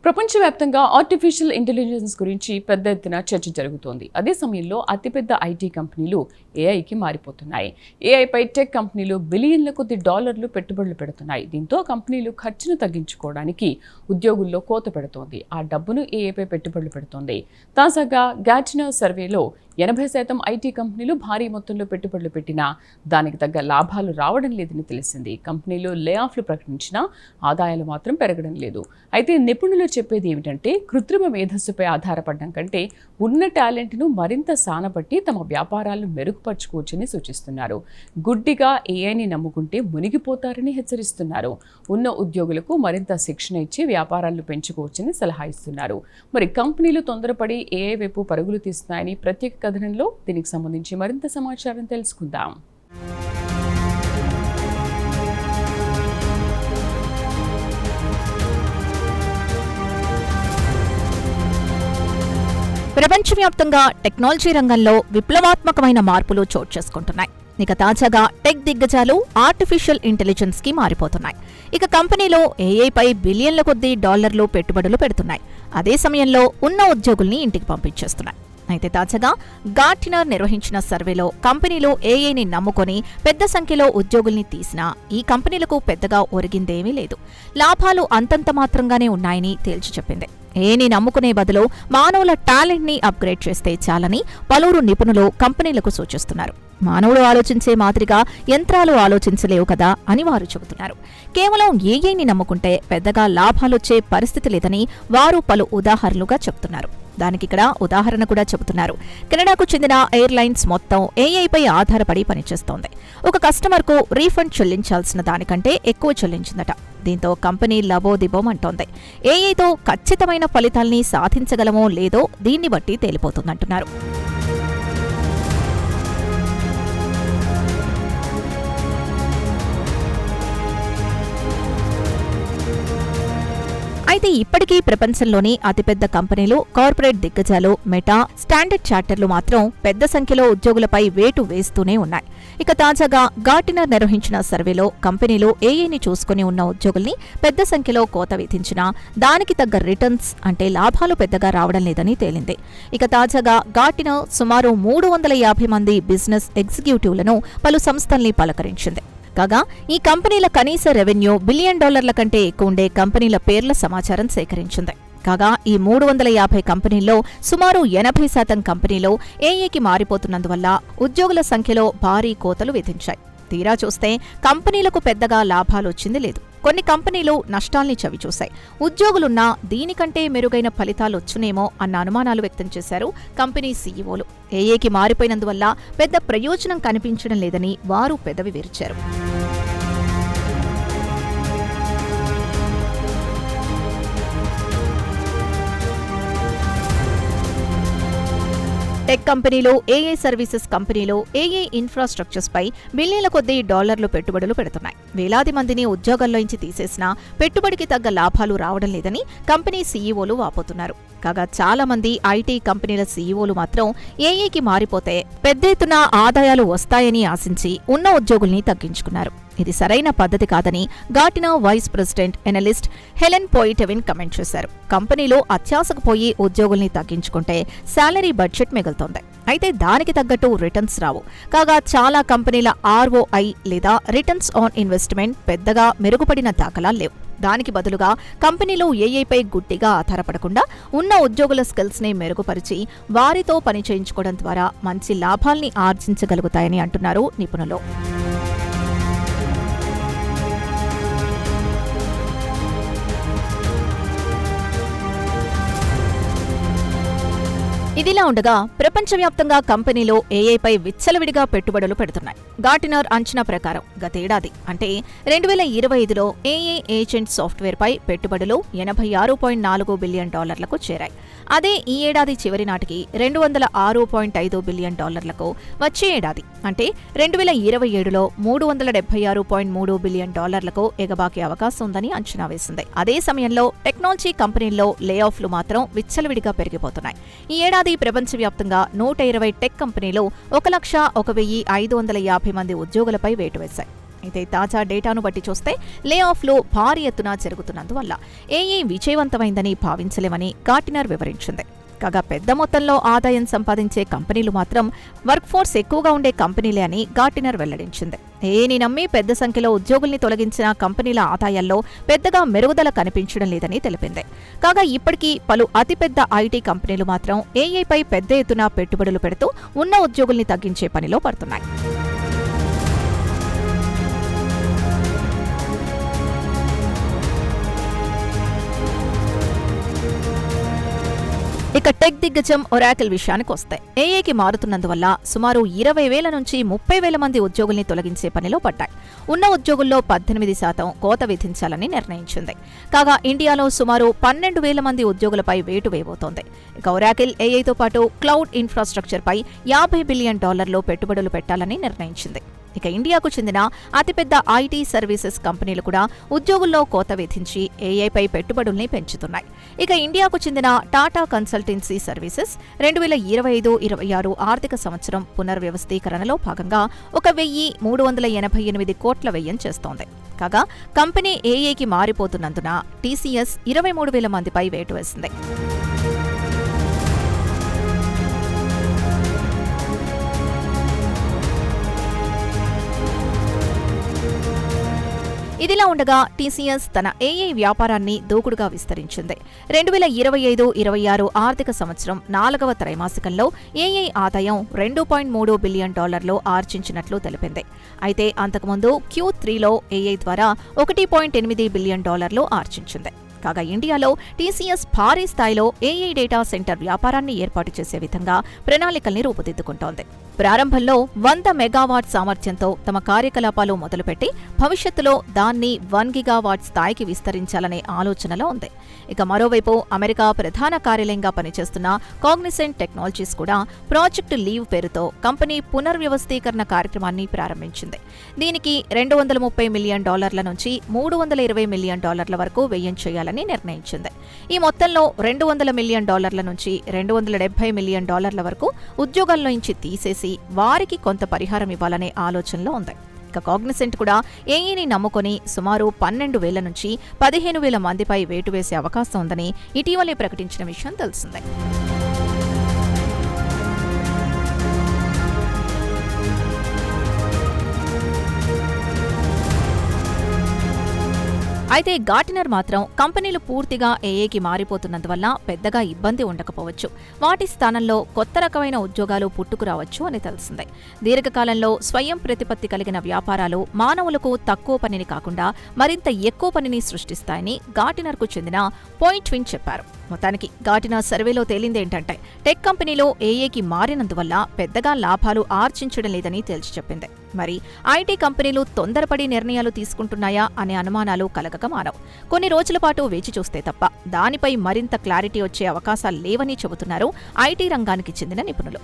ప్రపంచవ్యాప్తంగా artificial intelligence గురించి పెద్ద ఎత్తున చర్చ జరుగుతోంది. అదే సమయంలో అతిపెద్ద ఐటీ కంపెనీలు ఏఐకి మారిపోతున్నాయి. ఏఐపై టెక్ కంపెనీలు బిలియన్ల కొద్ది డాలర్లు పెట్టుబడులు పెడుతున్నాయి. దీంతో కంపెనీలు ఖర్చును తగ్గించుకోవడానికి ఉద్యోగుల్లో కోత పెడుతోంది. ఆ డబ్బును ఏఐపై పెట్టుబడులు పెడుతోంది. తాజాగా గార్ట్నర్ సర్వేలో 80% ఐటీ కంపెనీలు భారీ మొత్తంలో పెట్టుబడులు పెట్టినా దానికి తగ్గ లాభాలు రావడం లేదని తెలిసింది. కంపెనీలు లే ఆఫ్లు ప్రకటించినా ఆదాయాలు మాత్రం పెరగడం లేదు. అయితే నిపుణులు చెప్పేది ఏమిటంటే కృత్రిమ మేధస్సుపై ఆధారపడడం కంటే ఉన్న టాలెంట్ను మరింత సానబట్టి తమ వ్యాపారాలను మెరుగుపరుచుకోవచ్చని సూచిస్తున్నారు. గుడ్డిగా ఏఐని నమ్ముకుంటే మునిగిపోతారని హెచ్చరిస్తున్నారు. ఉన్న ఉద్యోగులకు మరింత శిక్షణ ఇచ్చి వ్యాపారాలను పెంచుకోవచ్చని సలహా ఇస్తున్నారు. మరి కంపెనీలు తొందరపడి ఏఐ వైపు పరుగులు తీస్తున్నాయని ప్రత్యేక కథనంలో దీనికి సంబంధించి మరింత సమాచారం తెలుసుకుందాం. ప్రపంచవ్యాప్తంగా టెక్నాలజీ రంగంలో విప్లవాత్మకమైన మార్పులు చోటు చేసుకుంటున్నాయి. ఇక తాజాగా టెక్ దిగ్గజాలు ఆర్టిఫిషియల్ ఇంటెలిజెన్స్ కి మారిపోతున్నాయి. ఇక కంపెనీలో ఏఐపై బిలియన్ల కొద్దీ డాలర్లు పెట్టుబడులు పెడుతున్నాయి. అదే సమయంలో ఉన్న ఉద్యోగుల్ని ఇంటికి పంపించేస్తున్నాయి. అయితే తాజాగా గార్ట్నర్ నిర్వహించిన సర్వేలో కంపెనీలు ఏఐని నమ్ముకొని పెద్ద సంఖ్యలో ఉద్యోగుల్ని తీసినా ఈ కంపెనీలకు పెద్దగా ఒరిగిందేమీ లేదు. లాభాలు అంతంత మాత్రంగానే ఉన్నాయని తేల్చి చెప్పింది. ఏఐని నమ్ముకునే బదులు మానవుల టాలెంట్ ని అప్గ్రేడ్ చేస్తే చాలని పలువురు నిపుణులు కంపెనీలకు సూచిస్తున్నారు. మానవుడు ఆలోచించే మాదిరిగా యంత్రాలు ఆలోచించలేవు కదా అని వారు చెబుతున్నారు. కేవలం ఏఐని నమ్ముకుంటే పెద్దగా లాభాలొచ్చే పరిస్థితి లేదని వారు పలు ఉదాహరణలుగా చెబుతున్నారు. దానికిక్కడ ఉదాహరణ కూడా చెబుతున్నారు. కెనడాకు చెందిన ఎయిర్లైన్స్ మొత్తం ఏఐపై ఆధారపడి పనిచేస్తోంది. ఒక కస్టమర్కు రీఫండ్ చెల్లించాల్సిన దానికంటే ఎక్కువ చెల్లించిందట. దీంతో కంపెనీ లబోదిబోమంటోంది. ఏఐతో ఖచ్చితమైన ఫలితాల్ని సాధించగలమో లేదో దీన్ని బట్టి తేలిపోతుందంటున్నారు. అయితే ఇప్పటికీ ప్రపంచంలోని అతిపెద్ద కంపెనీలు, కార్పొరేట్ దిగ్గజాలు, మెటా, స్టాండర్డ్ చార్టర్లు మాత్రం పెద్ద సంఖ్యలో ఉద్యోగులపై వేటు వేస్తూనే ఉన్నాయి. ఇక తాజాగా గార్ట్నర్ నిర్వహించిన సర్వేలో కంపెనీలు ఏఐని చూసుకుని ఉన్న ఉద్యోగుల్ని పెద్ద సంఖ్యలో కోత విధించినా దానికి తగ్గ రిటర్న్స్ అంటే లాభాలు పెద్దగా రావడం లేదని తేలింది. ఇక తాజాగా గార్ట్నర్ సుమారు 350 మంది బిజినెస్ ఎగ్జిక్యూటివ్లను పలు సంస్థల్ని పలకరించింది. కాగా ఈ కంపెనీల కనీస రెవెన్యూ $1 బిలియన్ కంటే ఎక్కువ ఉండే కంపెనీల పేర్ల సమాచారం సేకరించింది. కాగా ఈ 350 కంపెనీల్లో సుమారు 80% కంపెనీలు ఏఐకి మారిపోతున్నందువల్ల ఉద్యోగుల సంఖ్యలో భారీ కోతలు విధించాయి. తీరా చూస్తే కంపెనీలకు పెద్దగా లాభాలొచ్చింది లేదు. కొన్ని కంపెనీలు నష్టాల్ని చవిచూశాయి. ఉద్యోగులున్నా దీనికంటే మెరుగైన ఫలితాలొచ్చునేమో అన్న అనుమానాలు వ్యక్తం చేశారు కంపెనీ సీఈఓలు. ఏఐకి మారిపోయినందువల్ల పెద్ద ప్రయోజనం కనిపించడం లేదని వారు పెదవి విరిచారు. టెక్ కంపెనీలు, ఏఐ సర్వీసెస్ కంపెనీలు ఏఐ ఇన్ఫ్రాస్ట్రక్చర్స్ పై బిలియన్ల కొద్దీ డాలర్లు పెట్టుబడులు పెడుతున్నాయి. వేలాది మందిని ఉద్యోగాల్లోంచి తీసేసినా పెట్టుబడికి తగ్గ లాభాలు రావడం లేదని కంపెనీ సీఈఓలు వాపోతున్నారు. కాగా చాలా మంది ఐటీ కంపెనీల సీఈఓలు మాత్రం ఏఐకి మారిపోతే పెద్ద ఎత్తున ఆదాయాలు వస్తాయని ఆశించి ఉన్న ఉద్యోగుల్ని తగ్గించుకున్నారు. ఇది సరైన పద్ధతి కాదని Gartner vice president analyst Helen Poitevin comment చేశారు. కంపెనీలు అత్యాశకు పోయి ఉద్యోగుల్ని తగ్గించుకుంటే శాలరీ బడ్జెట్ మిగులుతోంది. అయితే దానికి తగ్గట్టు రిటర్న్స్ రావు. కాగా చాలా కంపెనీల ROI లేదా రిటర్న్స్ ఆన్ ఇన్వెస్ట్మెంట్ పెద్దగా మెరుగుపడిన దాఖలాలు లేవు. దానికి బదులుగా కంపెనీలు ఏఐపై గుడ్డిగా ఆధారపడకుండా ఉన్న ఉద్యోగుల స్కిల్స్ ని మెరుగుపరిచి వారితో పని చేయించుకోవడం ద్వారా మంచి లాభాల్ని ఆర్జించగలుగుతాయని అంటున్నారు నిపుణులు. ఇదిలా ఉండగా ప్రపంచవ్యాప్తంగా కంపెనీలు ఏఐపై విచ్చలవిడిగా పెట్టుబడులు పెడుతున్నాయి. గార్ట్నర్ అంచనా ప్రకారం గతేడాది అంటే 2025లో ఏఐ ఏజెంట్ సాఫ్ట్వేర్ పై పెట్టుబడులు $86.4 బిలియన్ చేరాయి. అదే ఈ ఏడాది చివరి నాటికి $206.5 బిలియన్, వచ్చే ఏడాది అంటే 2027లో $376.3 బిలియన్ ఎగబాకే అవకాశం ఉందని అంచనా వేసింది. అదే సమయంలో టెక్నాలజీ కంపెనీల్లో లే ఆఫ్లు మాత్రం విచ్చలవిడిగా పెరిగిపోతున్నాయి. ఈ ఏడాది ప్రపంచవ్యాప్తంగా 120 టెక్ కంపెనీలు 1,01,550 మంది ఉద్యోగులపై వేటు వేశాయి. అయితే తాజా డేటాను బట్టి చూస్తే లే ఆఫ్లు భారీ ఎత్తున జరుగుతున్నందువల్ల ఏఐ విజయవంతమైందని భావించలేమని గార్టినర్ వివరించింది. కాగా పెద్ద మొత్తంలో ఆదాయం సంపాదించే కంపెనీలు మాత్రం వర్క్ఫోర్స్ ఎక్కువగా ఉండే కంపెనీలే అని గార్టినర్ వెల్లడించింది. ఏఐని నమ్మి పెద్ద సంఖ్యలో ఉద్యోగుల్ని తొలగించిన కంపెనీల ఆదాయాల్లో పెద్దగా మెరుగుదల కనిపించడం లేదని తెలిపింది. కాగా ఇప్పటికీ పలు అతిపెద్ద ఐటీ కంపెనీలు మాత్రం ఏఐపై పెద్ద ఎత్తున పెట్టుబడులు పెడుతూ ఉన్న ఉద్యోగుల్ని తగ్గించే పనిలో పడుతున్నాయి. ఇక టెక్ దిగ్గజం ఒరాకిల్ విషయానికి వస్తే ఏఐకి మారుతున్నందువల్ల సుమారు 20,000 నుంచి 30,000 మంది ఉద్యోగుల్ని తొలగించే పనిలో పడ్డాయి. ఉన్న ఉద్యోగుల్లో 18% కోత విధించాలని నిర్ణయించింది. కాగా ఇండియాలో సుమారు 12,000 మంది ఉద్యోగులపై వేటు వేయబోతోంది. ఇక ఒరాకిల్ ఏఐతో పాటు క్లౌడ్ ఇన్ఫ్రాస్ట్రక్చర్పై $50 బిలియన్ పెట్టుబడులు పెట్టాలని నిర్ణయించింది. ఇక ఇండియాకు చెందిన అతిపెద్ద ఐటీ సర్వీసెస్ కంపెనీలు కూడా ఉద్యోగుల్లో కోత విధించి ఏఐపై పెట్టుబడుల్ని పెంచుతున్నాయి. ఇక ఇండియాకు చెందిన టాటా కన్సల్టెన్సీ సర్వీసెస్ 2025-26 ఆర్థిక సంవత్సరం పునర్వ్యవస్థీకరణలో భాగంగా 1,388 కోట్ల వ్యయం చేస్తోంది. కాగా కంపెనీ ఏఐకి మారిపోతున్నందున టీసీఎస్ 23,000 మందిపై వేటు వేసింది. ఇదిలా ఉండగా టీసీఎస్ తన ఏఐ వ్యాపారాన్ని దూకుడుగా విస్తరించింది. 2025-26 ఆర్థిక సంవత్సరం 4వ త్రైమాసికంలో ఏఐ ఆదాయం $2.3 బిలియన్ ఆర్జించినట్లు తెలిపింది. అయితే అంతకుముందు Q3లో ఏఐ ద్వారా $1.8 బిలియన్ ఆర్జించింది. కాగా ఇండియాలో టీసీఎస్ భారీ స్థాయిలో ఏఐ డేటా సెంటర్ వ్యాపారాన్ని ఏర్పాటు చేసే విధంగా ప్రణాళికల్ని రూపుదిద్దుకుంటోంది. ప్రారంభంలో 100 మెగావాట్ సామర్థ్యంతో తమ కార్యకలాపాలు మొదలుపెట్టి భవిష్యత్తులో దాన్ని 1 గిగావాట్ స్థాయికి విస్తరించాలనే ఆలోచనలో ఉంది. ఇక మరోవైపు అమెరికా ప్రధాన కార్యాలయంగా పనిచేస్తున్న కాగ్నిసెంట్ టెక్నాలజీస్ కూడా ప్రాజెక్టు లీవ్ పేరుతో కంపెనీ పునర్వ్యవస్థీకరణ కార్యక్రమాన్ని ప్రారంభించింది. దీనికి $230 మిలియన్ నుంచి $320 మిలియన్ వరకు వ్యయం చేయాలని నిర్ణయించింది. ఈ మొత్తంలో $200 మిలియన్ నుంచి $270 మిలియన్ వరకు ఉద్యోగాల్లోంచి తీసేసి వారికి కొంత పరిహారం ఇవ్వాలనే ఆలోచనలో ఉంది. ఇక కాగ్నిసెంట్ కూడా ఏఐని నమ్ముకొని సుమారు 12,000 నుంచి 15,000 మందిపై వేటు వేసే అవకాశం ఉందని ఇటీవలే ప్రకటించిన విషయం తెలిసిందే. అయితే గార్టినర్ మాత్రం కంపెనీలు పూర్తిగా ఏఐకి మారిపోతున్నందువల్ల పెద్దగా ఇబ్బంది ఉండకపోవచ్చు, వాటి స్థానంలో కొత్త రకమైన ఉద్యోగాలు పుట్టుకురావచ్చు అని తెలిసిందే. దీర్ఘకాలంలో స్వయం ప్రతిపత్తి కలిగిన వ్యాపారాలు మానవులకు తక్కువ పనిని కాకుండా మరింత ఎక్కువ పనిని సృష్టిస్తాయని గార్టినర్కు చెందిన పాయింట్ విన్ చెప్పారు. మొత్తానికి గార్టినర్ సర్వేలో తేలిందేంటంటే టెక్ కంపెనీలో ఏఐకి మారినందువల్ల పెద్దగా లాభాలు ఆర్జించడం లేదని తేల్చి చెప్పింది. మరి ఐటీ కంపెనీలు తొందరపడి నిర్ణయాలు తీసుకుంటున్నాయా అనే అనుమానాలు కలగక మానవు. కొన్ని రోజుల పాటు వేచి చూస్తే తప్ప దానిపై మరింత క్లారిటీ వచ్చే అవకాశాలు లేవని చెబుతున్నారు ఐటీ రంగానికి చెందిన నిపుణులు.